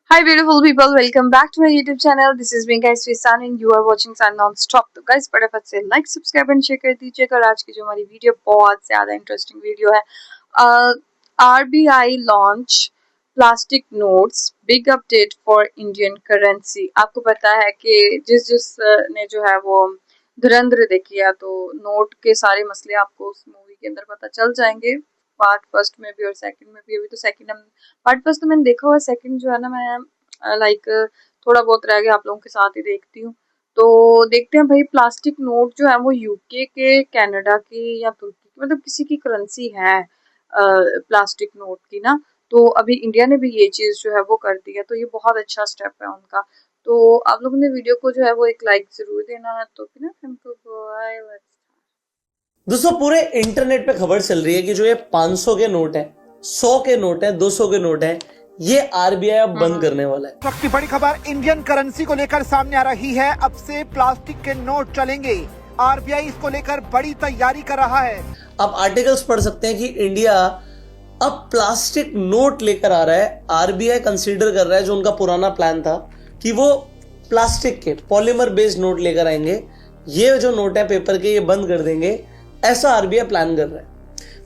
Hi beautiful people, welcome back to my YouTube channel. This is me guys Sun and you are watching Sun non-stop. तो guys फटाफट से like subscribe and share कर दीजिएगा। और आज की जो हमारी वीडियो बहुत ज़्यादा इंटरेस्टिंग वीडियो है। RBI launch plastic notes, big update for Indian currency. आपको पता है कि जिस ने जो है वो धुरंधर देखी है, तो नोट के सारे मसले आपको उस मूवी के अंदर पता चल जाएंगे। पार्ट फर्स्ट में भी और सेकंड में भी। अभी तो सेकंड हम पार्ट फर्स्ट तो मैंने देखा हुआ, सेकंड जो है ना मैं लाइक थोड़ा बहुत रह गया, आप लोगों के साथ ही देखती हूँ। तो देखते हैं भाई, प्लास्टिक नोट जो है वो यूके के, कनाडा की या तुर्की की, मतलब किसी की करेंसी है प्लास्टिक नोट की ना। तो अभी इंडिया ने भी ये चीज जो है वो कर दी है, तो ये बहुत अच्छा स्टेप है उनका। तो आप लोगों ने वीडियो को जो है वो एक लाइक जरूर देना है। तो फिर ना हमको दोस्तों पूरे इंटरनेट पे खबर चल रही है कि जो ये 500 के नोट है, 100 के नोट है, 200 के नोट है, ये आरबीआई अब बंद करने वाला है। वक्त की बड़ी खबर इंडियन करेंसी को लेकर सामने आ रही है। अब से प्लास्टिक के नोट चलेंगे। आरबीआई इसको लेकर बड़ी तैयारी कर रहा है। आप आर्टिकल्स पढ़ सकते हैं कि इंडिया अब प्लास्टिक नोट लेकर आ रहा है। आरबीआई कंसीडर कर रहा है, जो उनका पुराना प्लान था कि वो प्लास्टिक के पॉलीमर बेस्ड नोट लेकर आएंगे, ये जो नोट है पेपर के, ये बंद कर देंगे, ऐसा आरबीआई प्लान कर रहा है।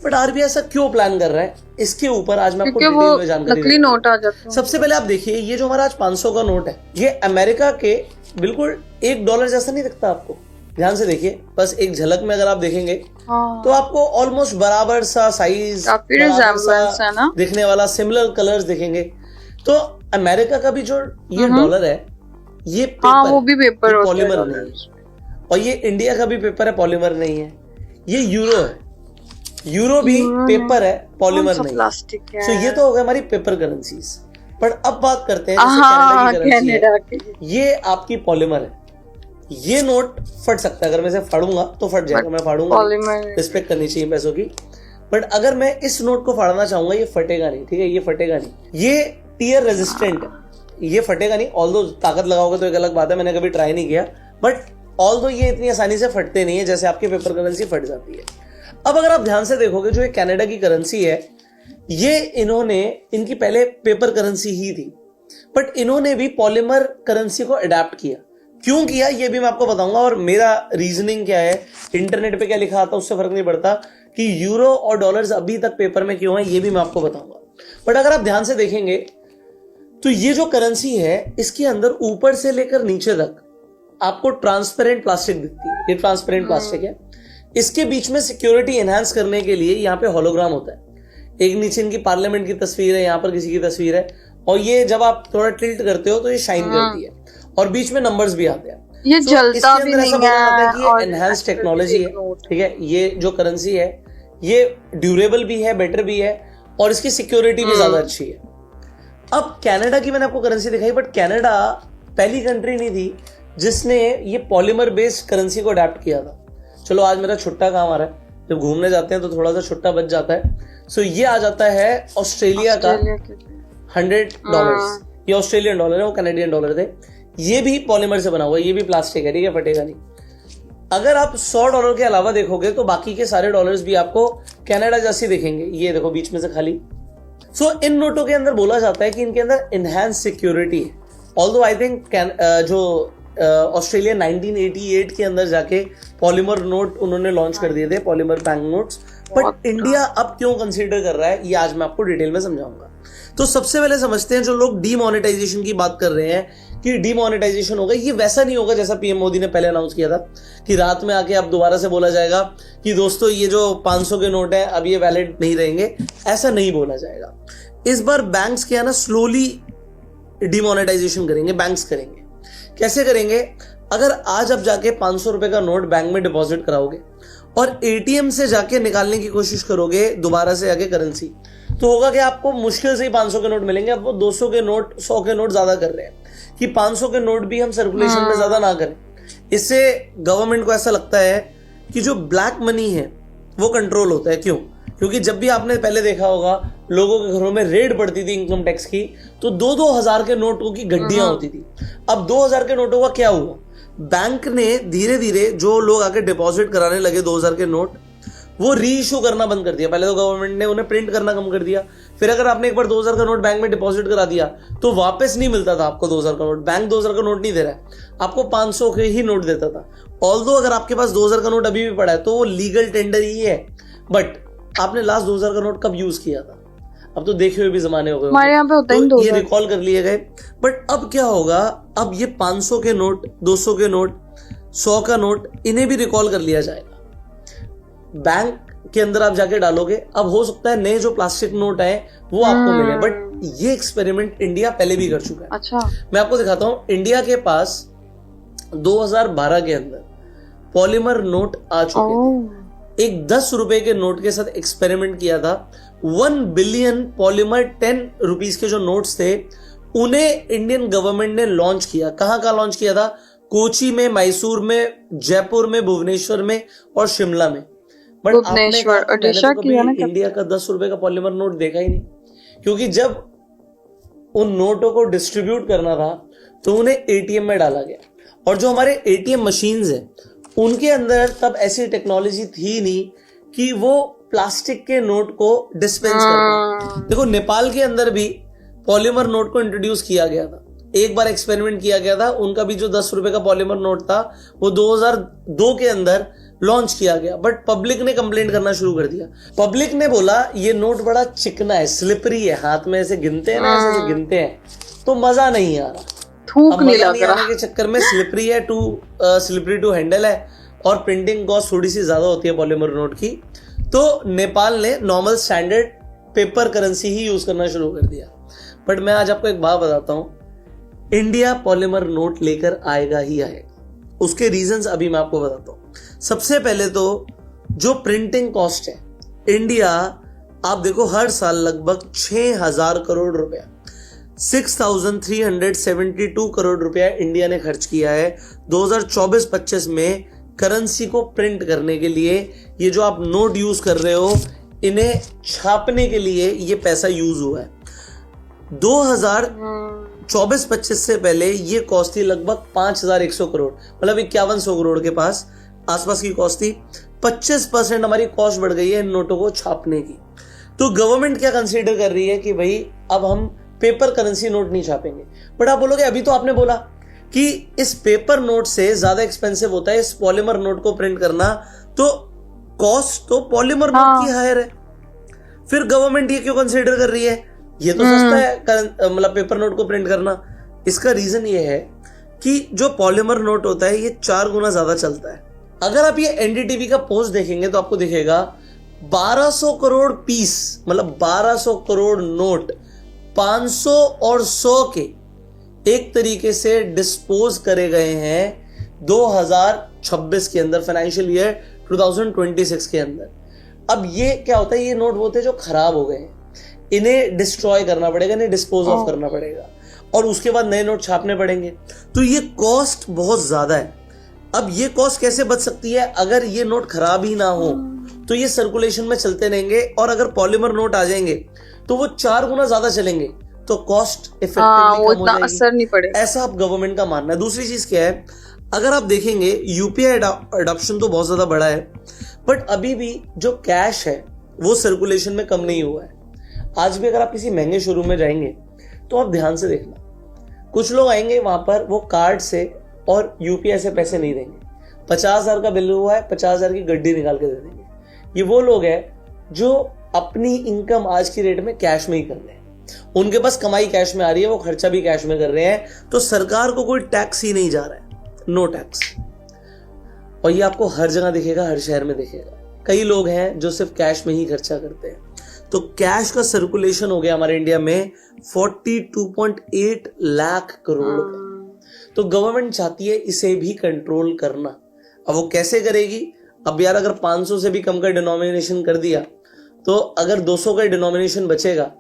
बट आरबीआई ऐसा क्यों प्लान कर रहा है, इसके ऊपर आज मैं आपको डिटेल में जानकारी नकली नोट आ जाते हैं। सबसे पहले आप देखिए, ये जो हमारा आज 500 का नोट है, ये अमेरिका के बिल्कुल $1 जैसा नहीं दिखता आपको। ध्यान से देखिए, बस एक झलक में अगर आप देखेंगे तो आपको ऑलमोस्ट बराबर सा साइज, दिखने वाला, सिमिलर कलर्स दिखेंगे। तो अमेरिका का भी जो ये डॉलर है, ये पेपर वो भी पेपर पॉलीमर नहीं है। और ये इंडिया का भी पेपर है, पॉलीमर नहीं है। ये यूरो है, यूरो भी पेपर है, पॉलीमर नहीं। प्लास्टिक है। सो ये तो हो गया हमारी पेपर करेंसीज। पर अब बात करते हैं जैसे कनाडा की करेंसी है, ये आपकी पॉलीमर है। ये नोट फट सकता है, अगर मैं इसे फाड़ूंगा तो फट जाएगा, मैं फाड़ूंगा, रिस्पेक्ट करनी चाहिए पैसों की। बट अगर मैं इस नोट को फाड़ना चाहूंगा, ये फटेगा नहीं, ठीक है, ये फटेगा नहीं। ये टीयर रेजिस्टेंट है, ये फटेगा नहीं। ऑल्दो ताकत लगाओगे तो एक अलग बात है, मैंने कभी ट्राई नहीं किया। बट ऑल्दो ये इतनी आसानी से फटते नहीं है जैसे आपकी पेपर करेंसी फट जाती है। अब अगर आप ध्यान से देखोगे, जो ये कनाडा की करेंसी है, ये इनकी पहले पेपर करेंसी ही थी, बट इन्होंने भी पॉलीमर करेंसी को अडेप्ट किया। क्यों किया ये भी मैं आपको बताऊंगा, और मेरा रीजनिंग क्या है, इंटरनेट पे क्या लिखा आता उससे फर्क नहीं पड़ता कि यूरो और डॉलर्स अभी तक पेपर में क्यों है, ये भी मैं आपको बताऊंगा। बट अगर आप ध्यान से देखेंगे तो ये जो करेंसी है, इसके अंदर ऊपर से लेकर नीचे तक आपको ट्रांसपेरेंट प्लास्टिक दिखती है। ये ट्रांसपेरेंट प्लास्टिक है। इसके बीच में सिक्योरिटी एनहांस करने के लिए यहाँ पे होलोग्राम होता है। एक नीचे इनकी पार्लियामेंट की तस्वीर है, यहाँ पर किसी की तस्वीर है, और ये जब आप थोड़ा टिल्ट करते हो तो ये शाइन करती है, और बीच में नंबर्स भी आते हैं। ये जलता भी नहीं है, ये एनहांस टेक्नोलॉजी है, ठीक है। ये जो करेंसी है, ये ड्यूरेबल भी है, बेटर भी है, और इसकी सिक्योरिटी भी ज्यादा अच्छी है। अब कनाडा की मैंने आपको करेंसी दिखाई, बट कनाडा पहली कंट्री नहीं थी जिसने ये पॉलीमर बेस्ड करेंसी को अडेप्ट किया था। चलो आज मेरा छुट्टा काम आ रहा है, जब घूमने जाते हैं तो थोड़ा सा छुट्टा बच जाता है। सो ये आ जाता है ऑस्ट्रेलिया का $100। ये ऑस्ट्रेलियन डॉलर है, वो कनेडियन डॉलर थे। ये भी पॉलीमर से बना हुआ है, ये भी प्लास्टिक है, ठीक है, फटेगा नहीं। अगर आप $100 के अलावा देखोगे तो बाकी के सारे डॉलर्स भी आपको कनाडा जैसे दिखेंगे। ये देखो बीच में से खाली। सो इन नोटों के अंदर बोला जाता है कि इनके अंदर इनहैंस सिक्योरिटी है। ऑल्दो आई थिंक जो ऑस्ट्रेलिया 1988 के अंदर जाके पॉलीमर नोट उन्होंने लॉन्च कर दिए थे, polymer bank notes. But India अब क्यों कंसीडर कर रहा है, ये आज मैं आपको डिटेल में समझाऊंगा। तो सबसे पहले समझते हैं, जो लोग डीमोनेटाइजेशन की बात कर रहे हैं कि डीमोनेटाइजेशन होगा, ये वैसा नहीं होगा जैसा पीएम मोदी ने पहले अनाउंस किया था कि रात में आके अब दोबारा से बोला जाएगा कि दोस्तों ये जो 500 के नोट है अब ये वैलिड नहीं रहेंगे। ऐसा नहीं बोला जाएगा। इस बार बैंक्स क्या है ना, स्लोली डीमोनेटाइजेशन करेंगे, बैंक्स करेंगे। कैसे करेंगे? अगर आज आप जाके 500 रुपए का नोट बैंक में डिपॉजिट कराओगे और एटीएम से जाके निकालने की कोशिश करोगे दोबारा से आके करेंसी, तो होगा कि आपको मुश्किल से ही 500 के नोट मिलेंगे। अब वो 200 के नोट, 100 के नोट ज्यादा कर रहे हैं कि 500 के नोट भी हम सर्कुलेशन में ज्यादा ना करें। इससे गवर्नमेंट को ऐसा लगता है कि जो ब्लैक मनी है वो कंट्रोल होता है। क्यों? क्योंकि जब भी आपने पहले देखा होगा लोगों के घरों में रेड पड़ती थी इनकम टैक्स की, तो 2-2 हजार के नोटों की गड्डियां होती थी। अब 2000 के नोटों का क्या हुआ? बैंक ने धीरे धीरे जो लोग आके डिपॉजिट कराने लगे 2000 के नोट, वो री इशू करना बंद कर दिया। पहले तो गवर्नमेंट ने उन्हें प्रिंट करना कम कर दिया, फिर अगर आपने एक बार 2000 का नोट बैंक में डिपॉजिट करा दिया तो वापस नहीं मिलता था आपको 2000 का नोट। बैंक 2000 का नोट नहीं दे रहा है, आपको 500 के ही नोट देता था। ऑल्दो अगर आपके पास 2000 का नोट अभी भी पड़ा है तो वो लीगल टेंडर ही है, बट आपने लास्ट 2000 का नोट कब यूज किया था? अब तो देखे हुए भी जमाने हो गए, हमारे यहाँ पे होता है तो ये रिकॉल कर लिए गए। बट अब क्या होगा, अब ये 500 के नोट, 200 के नोट, 100 का नोट, इन्हें भी रिकॉल कर लिया जाएगा। बैंक के अंदर आप जाके डालोगे, अब हो सकता है नए जो प्लास्टिक नोट आए वो आपको मिले, बट ये एक्सपेरिमेंट इंडिया पहले भी कर चुका है। अच्छा, मैं आपको दिखाता हूं, इंडिया के पास 2012 के अंदर पॉलीमर नोट आ चुके थे। एक 10 रुपए के नोट के साथ एक्सपेरिमेंट किया था। 1 बिलियन पॉलीमर 10 रुपीस के जो नोट्स थे उन्हें इंडियन गवर्नमेंट ने लॉन्च किया। कहां कहां लॉन्च किया था? कोची में, मैसूर में, जयपुर में, भुवनेश्वर में और शिमला में। बट भुवनेश्वर, ओडिशा की है ना? इंडिया का 10 रुपए का पॉलीमर नोट देखा ही नहीं, क्योंकि जब उन नोटों को डिस्ट्रीब्यूट करना था तो उन्हें एटीएम में डाला गया, और जो हमारे एटीएम मशीन्स हैं उनके अंदर तब ऐसी टेक्नोलॉजी थी नहीं कि वो प्लास्टिक के नोट को डिस्पेंस कर पाए। देखो, नेपाल के अंदर भी पॉलीमर नोट को इंट्रोड्यूस किया गया था, एक बार एक्सपेरिमेंट किया गया था। उनका भी जो 10 रुपए का पॉलीमर नोट था वो 2002 के अंदर लॉन्च किया गया, बट पब्लिक ने कंप्लेंट करना शुरू कर दिया। पब्लिक ने बोला ये नोट बड़ा चिकना है, स्लिपरी है, हाथ में ऐसे गिनते हैं ना, ऐसे गिनते हैं तो मजा नहीं आ रहा, थूक नहीं लग रहा के चक्कर में स्लिपरी है, स्लिपरी टू हैंडल है, और प्रिंटिंग कॉस्ट थोड़ी सी ज्यादा होती है पॉलीमर नोट की। तो नेपाल ने नॉर्मल स्टैंडर्ड पेपर करेंसी ही यूज करना शुरू कर दिया। बट मैं आज आपको एक बात बताता हूं, इंडिया पॉलीमर नोट लेकर आएगा ही आएगा। उसके रीजंस अभी मैं आपको बताता हूं। सबसे पहले तो जो प्रिंटिंग कॉस्ट है, इंडिया आप देखो हर साल लगभग 6000 करोड़ रुपया, 6372 करोड़ रुपया इंडिया ने खर्च किया है 2024-25 में करेंसी को प्रिंट करने के लिए। ये जो आप नोट यूज कर रहे हो, इन्हें छापने के लिए ये पैसा यूज हुआ है। 2024-25 से पहले ये कॉस्ट थी लगभग 5100 करोड़, मतलब 5100 करोड़ के पास आसपास की कॉस्ट थी। 25% हमारी कॉस्ट बढ़ गई है इन नोटों को छापने की। तो गवर्नमेंट क्या कंसीडर कर रही है कि भाई अब हम पेपर करेंसी नोट नहीं छापेंगे। बट आप बोलोगे अभी तो आपने बोला कि इस पेपर नोट से ज्यादा एक्सपेंसिव होता है इस पॉलीमर नोट को प्रिंट करना, तो कॉस्ट तो पॉलीमर नोट की हायर है, फिर गवर्नमेंट ये क्यों कंसीडर कर रही है ये तो सस्ता है मतलब पेपर नोट को प्रिंट करना। इसका रीजन ये है कि जो पॉलीमर नोट होता है ये 4 गुना ज्यादा चलता है। अगर आप ये एनडीटीवी का पोस्ट देखेंगे तो आपको दिखेगा 1200 करोड़ पीस, मतलब 1200 करोड़ नोट 500 और 100 के एक तरीके से डिस्पोज करे गए हैं 2026 के अंदर, फाइनेंशियल ईयर 2026 के अंदर। अब ये क्या होता है, ये नोट होते हैं जो खराब हो गए हैं, इन्हें डिस्ट्रॉय करना पड़ेगा, इन्हें डिस्पोज ऑफ करना पड़ेगा, और उसके बाद नए नोट छापने पड़ेंगे। तो ये कॉस्ट बहुत ज्यादा है। अब ये कॉस्ट कैसे बच सकती है? अगर ये नोट खराब ही ना हो तो ये सर्कुलेशन में चलते रहेंगे, और अगर पॉलीमर नोट आ जाएंगे तो वो 4 गुना ज्यादा चलेंगे, तो कॉस्ट इफेक्टिवली कम हो जाएगी, असर नहीं पड़ेगा। ऐसा आप गवर्नमेंट का मानना है। दूसरी चीज क्या है, अगर आप देखेंगे यूपीआई अडॉप्शन तो बहुत ज्यादा बड़ा है, बट अभी भी जो कैश है वो सर्कुलेशन में कम नहीं हुआ है। आज भी अगर आप किसी महंगे शोरूम में जाएंगे तो आप ध्यान से देखना, कुछ लोग आएंगे वहां पर वो कार्ड से और यूपीआई से पैसे नहीं देंगे। 50,000 का बिल हुआ है, 50,000 की गड्डी निकाल के दे देंगे। ये वो लोग हैं जो अपनी इनकम आज की रेट में कैश में ही कर रहे हैं, उनके पास कमाई कैश में आ रही है, वो खर्चा भी कैश में कर रहे हैं, तो सरकार को कोई टैक्स ही नहीं जा रहा है, नो टैक्स। और ये आपको हर जगह दिखेगा, हर शहर में दिखेगा। कई लोग हैं जो सिर्फ कैश में ही खर्चा करते हैं। तो कैश का सर्कुलेशन हो गया हमारे इंडिया में 42.8 लाख करोड़ का। तो गवर्नमेंट चाहती है इसे भी कंट्रोल करना। अब वो कैसे करेगी? अब यार अगर 500 से भी कम का डिनोमिनेशन कर दिया, तो अगर 200 का डिनोमिनेशन बचेगा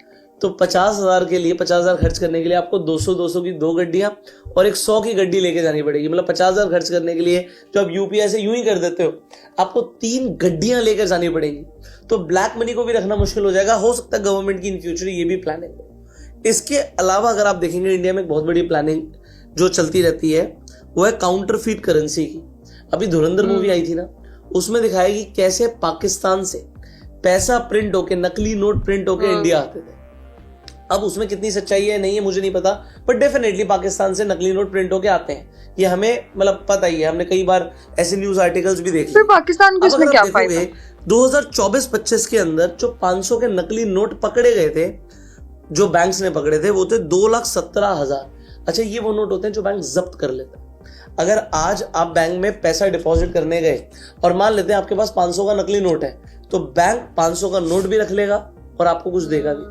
तो 50,000 के लिए, 50,000 खर्च करने के लिए आपको 200 की 2 गड्डियां और एक 100 की गड्डी लेके जानी पड़ेगी। मतलब 50,000 खर्च करने के लिए जो आप यूपीआई से यूं ही कर देते हो, आपको 3 गड्डियां लेकर जानी पड़ेगी। तो ब्लैक मनी को भी रखना मुश्किल हो जाएगा। हो सकता है गवर्नमेंट की इन फ्यूचर ये भी प्लानिंग हो। इसके अलावा अगर आप देखेंगे इंडिया में एक बहुत बड़ी प्लानिंग जो चलती रहती है वो है काउंटरफीट करेंसी की। अभी धुरंधर मूवी आई थी ना, उसमें दिखाएगी कैसे पाकिस्तान से पैसा प्रिंट होके, नकली नोट प्रिंट होके इंडिया आते थे। अब उसमें कितनी सच्चाई है नहीं है मुझे नहीं पता, बट डेफिनेटली पाकिस्तान से नकली नोट प्रिंट होके आते हैं, ये हमें मतलब पता ही है, हमने कई बार ऐसे न्यूज आर्टिकल्स भी देखे। फिर पाकिस्तान को इसमें क्या फायदा? 2024-25 के अंदर जो 500 के नकली नोट पकड़े गए थे, जो बैंक्स ने पकड़े थे, वो थे 2,17,000। अच्छा, ये वो नोट होते हैं जो बैंक जब्त कर लेता है। अगर आज आप बैंक में पैसा डिपॉजिट करने गए और मान लेते हैं आपके पास 500 का नकली नोट है, तो बैंक 500 का नोट भी रख लेगा और आपको कुछ देगा भी।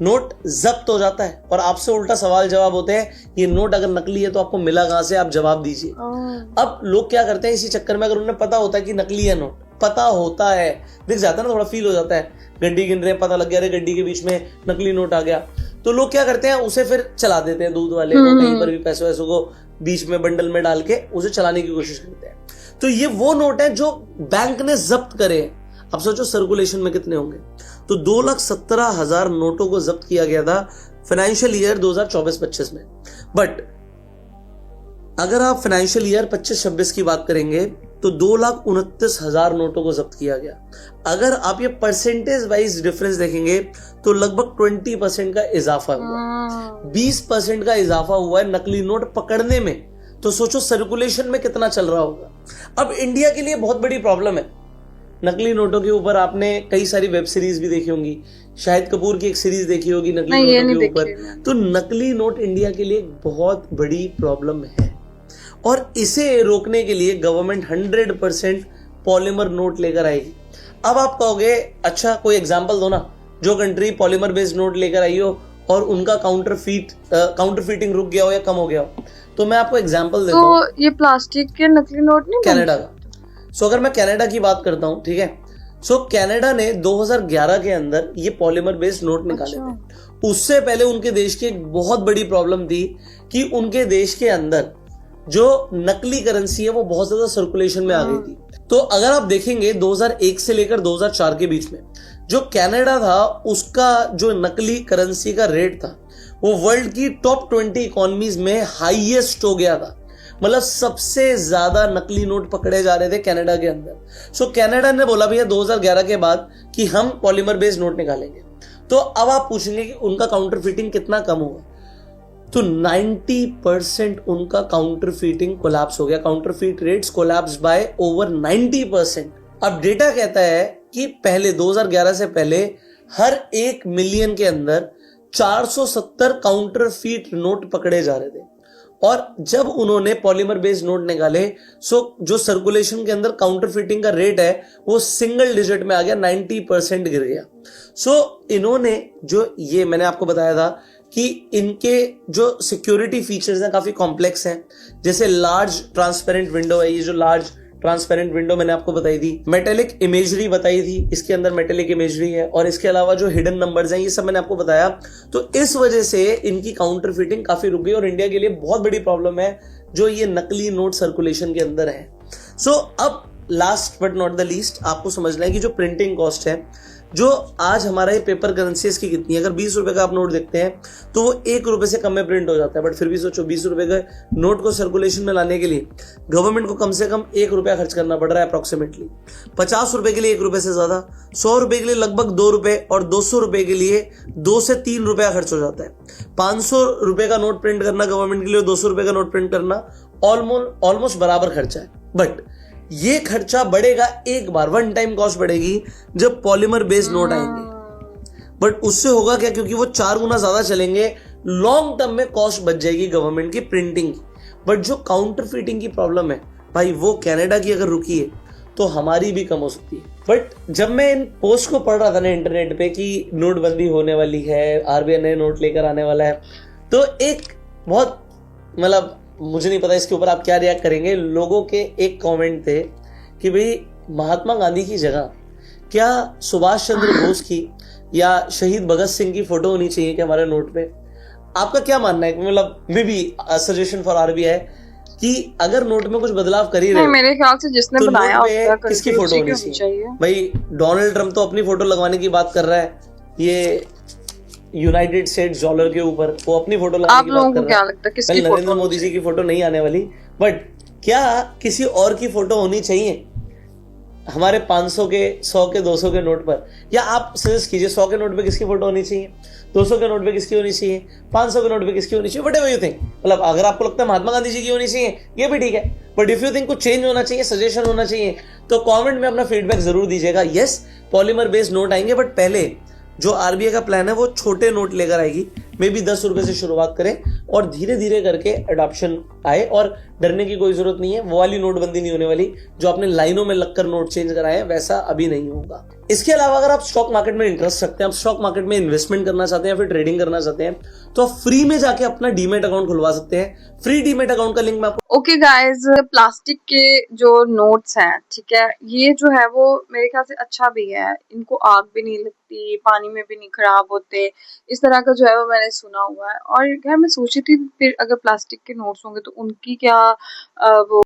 नोट जब्त हो जाता है और आपसे उल्टा सवाल जवाब होते हैं, ये नोट अगर नकली है तो आपको मिला कहां से, आप जवाब दीजिए। अब लोग क्या करते हैं इसी चक्कर में, अगर उन्हें पता होता है कि नकली है नोट, पता होता है, दिख जाता है ना, थोड़ा फील हो जाता है, गड्डी गिन रहे हैं, पता लग गया, अरे गड्डी के बीच में नकली नोट आ गया, तो लोग क्या करते हैं उसे फिर चला देते हैं, दूध वाले को कहीं पर भी पैसों वैसों को बीच में बंडल में डाल के उसे चलाने की कोशिश करते हैं। तो ये वो नोट है जो बैंक ने जब्त करे। अब सोचो सर्कुलेशन में कितने होंगे। तो 2,17,000 नोटों को जब्त किया गया था फाइनेंशियल ईयर 2024-25 में। बट अगर आप फाइनेंशियल ईयर 25-26 की बात करेंगे तो 2,29,000 नोटों को जब्त किया गया। अगर आप ये परसेंटेज वाइज डिफरेंस देखेंगे तो लगभग 20% का इजाफा हुआ, 20% का इजाफा हुआ है नकली नोट पकड़ने में। तो सोचो सर्कुलेशन में कितना चल रहा होगा। अब इंडिया के लिए बहुत बड़ी प्रॉब्लम है नकली नोटों के ऊपर। आपने कई सारी वेब सीरीज भी देखी होंगी, शाहिद कपूर की एक सीरीज देखी होगी नकली नोटों के ऊपर। तो नकली नोट इंडिया के लिए बहुत बड़ी प्रॉब्लम है और इसे रोकने के लिए गवर्नमेंट 100% पॉलीमर नोट लेकर आएगी। अब आप कहोगे अच्छा कोई एग्जांपल दो ना, जो कंट्री पॉलीमर बेस्ड नोट लेकर आई हो और उनका काउंटरफीटिंग रुक गया हो या कम हो गया हो। तो मैं आपको एग्जांपल देता हूँ। तो ये प्लास्टिक के नकली नोट नहीं, कनाडा का। सो अगर मैं कनाडा की बात करता हूँ, ठीक है, सो कनाडा ने 2011 के अंदर ये पॉलीमर बेस्ड नोट निकाले थे। उससे पहले उनके देश की एक बहुत बड़ी प्रॉब्लम थी कि उनके देश के अंदर जो नकली करेंसी है वो बहुत ज्यादा सर्कुलेशन में आ गई थी। तो अगर आप देखेंगे 2001 से लेकर 2004 के बीच में जो कनाडा था उसका जो नकली करेंसी का रेट था वो वर्ल्ड की टॉप 20 इकोनॉमीज में हाईएस्ट हो गया था। मतलब सबसे ज्यादा नकली नोट पकड़े जा रहे थे कनाडा के अंदर। सो कनाडा ने बोला भैया 2011 के बाद कि हम पॉलीमर बेस्ड नोट निकालेंगे। तो अब आप पूछेंगे कि उनका काउंटरफीटिंग कितना कम हुआ, तो 90% उनका काउंटरफीटिंग कोलैप्स हो गया। Counterfeit rates collapse by over 90%। अब डेटा कहता है कि पहले 2011 से पहले हर 1 मिलियन के अंदर 470 काउंटरफीट नोट पकड़े जा रहे थे और जब उन्होंने पॉलीमर बेस्ड नोट निकाले सो जो सर्कुलेशन के अंदर काउंटरफीटिंग का रेट है वो सिंगल डिजिट में आ गया, 90% गिर गया। सो इन्होंने जो ये मैंने आपको बताया था कि इनके जो सिक्योरिटी फीचर्स हैं काफी कॉम्प्लेक्स हैं, जैसे लार्ज ट्रांसपेरेंट विंडो है, ये जो लार्ज ट्रांसपेरेंट विंडो मैंने आपको बताई थी, मेटेलिक इमेजरी बताई थी, इसके अंदर मेटेलिक इमेजरी है और इसके अलावा जो हिडन नंबर्स हैं ये सब मैंने आपको बताया। तो इस वजह से इनकी काउंटरफीटिंग काफी रुक गई और इंडिया के लिए बहुत बड़ी प्रॉब्लम है जो ये नकली नोट सर्कुलेशन के अंदर है। सो अब last but not the least आपको समझना है कि जो प्रिंटिंग कॉस्ट है, जो आज हमारा ये पेपर करेंसीज की कितनी है, अगर 20 रुपए का आप नोट देखते हैं तो वो 1 रुपए से कम में प्रिंट हो जाता है। बट फिर भी सोचो 20 रुपए के नोट को सर्कुलेशन में लाने के लिए गवर्नमेंट को कम से कम 1 रुपया खर्च करना पड़ रहा है अप्रोक्सीमेटली। 50 रुपए के लिए 1 रुपए से ज्यादा, 100 रुपए के लिए लगभग 2 रुपए और 200 रुपए के लिए 2 से 3 रुपया खर्च हो जाता है। 500 रुपए का नोट प्रिंट करना गवर्नमेंट के लिए, 200 रुपए का नोट प्रिंट करना ऑलमोस्ट बराबर खर्चा है। बट ये खर्चा बढ़ेगा एक बार, वन टाइम कॉस्ट बढ़ेगी जब पॉलीमर बेस्ड नोट आएंगे। बट उससे होगा क्या, क्योंकि वो 4 गुना ज्यादा चलेंगे, लॉन्ग टर्म में कॉस्ट बच जाएगी गवर्नमेंट की प्रिंटिंग की। बट जो काउंटरफीटिंग की प्रॉब्लम है भाई वो कनाडा की अगर रुकी है तो हमारी भी कम हो सकती है। बट जब मैं इन पोस्ट को पढ़ रहा था ना इंटरनेट पे कि नोटबंदी होने वाली है, आरबीआई नए नोट लेकर आने वाला है, तो एक बहुत मतलब मुझे नहीं पता इसके ऊपर आप क्या रिएक्ट करेंगे, लोगों के एक कमेंट थे कि भाई महात्मा गांधी की जगह क्या सुभाष चंद्र बोस की या शहीद भगत सिंह की फोटो होनी चाहिए कि हमारे नोट पे। आपका क्या मानना है, मतलब may be suggestion for RBI कि अगर नोट में कुछ बदलाव कर ही रहे, मेरे ख्याल से जिसने तो बनाया किसकी फोटो होनी चाहिए? भाई डोनाल्ड ट्रंप तो अपनी फोटो लगवाने की बात कर रहा है, ये यूनाइटेड स्टेट्स डॉलर के ऊपर वो अपनी फोटो लगाने की बात कर रहा है। लगता है किसकी नरेंद्र मोदी जी की फोटो नहीं आने वाली, बट क्या किसी और की फोटो होनी चाहिए हमारे 500 के, 100 के, 200 के नोट पर, या आप सजेस्ट कीजिए 100 के नोट पे किसकी फोटो होनी चाहिए, 200 के नोट पे किसकी होनी चाहिए, 500 के नोट पे किसकी होनी चाहिए, व्हाटएवर यू थिंक। मतलब अगर आपको लगता है महात्मा गांधी जी की होनी चाहिए, ये भी ठीक है, बट इफ यू थिंक कुछ चेंज होना चाहिए, सजेशन होना चाहिए, तो कमेंट में अपना फीडबैक जरूर दीजिएगा। यस, पॉलीमर बेस्ड नोट आएंगे, बट पहले जो आरबीआई का प्लान है वो छोटे नोट लेकर आएगी, मे बी 10 रुपए से शुरुआत करें और धीरे धीरे करके अडॉप्शन आए, और डरने की कोई जरूरत नहीं है। वो वाली नोटबंदी नहीं होने वाली जो आपने लाइनों में लगकर नोट चेंज कराए, वैसा अभी नहीं होगा। इसके अलावा अगर आप स्टॉक मार्केट में इंटरेस्ट रखते हैं, आप स्टॉक मार्केट में इन्वेस्टमेंट करना चाहते हैं या फिर ट्रेडिंग करना चाहते हैं, तो आप फ्री में जाके अपना डीमेट अकाउंट खुलवा सकते हैं। फ्री डीमेट अकाउंट का लिंक मैं आपको ओके गाइस, प्लास्टिक के जो नोट्स हैं, ठीक है, ये जो है वो मेरे ख्याल से अच्छा भी है, इनको आग भी नहीं लगती, पानी में भी नहीं खराब होते, इस तरह का जो है वो मैंने सुना हुआ है। और यार मैं सोची थी फिर अगर प्लास्टिक के नोट्स होंगे तो उनकी क्या वो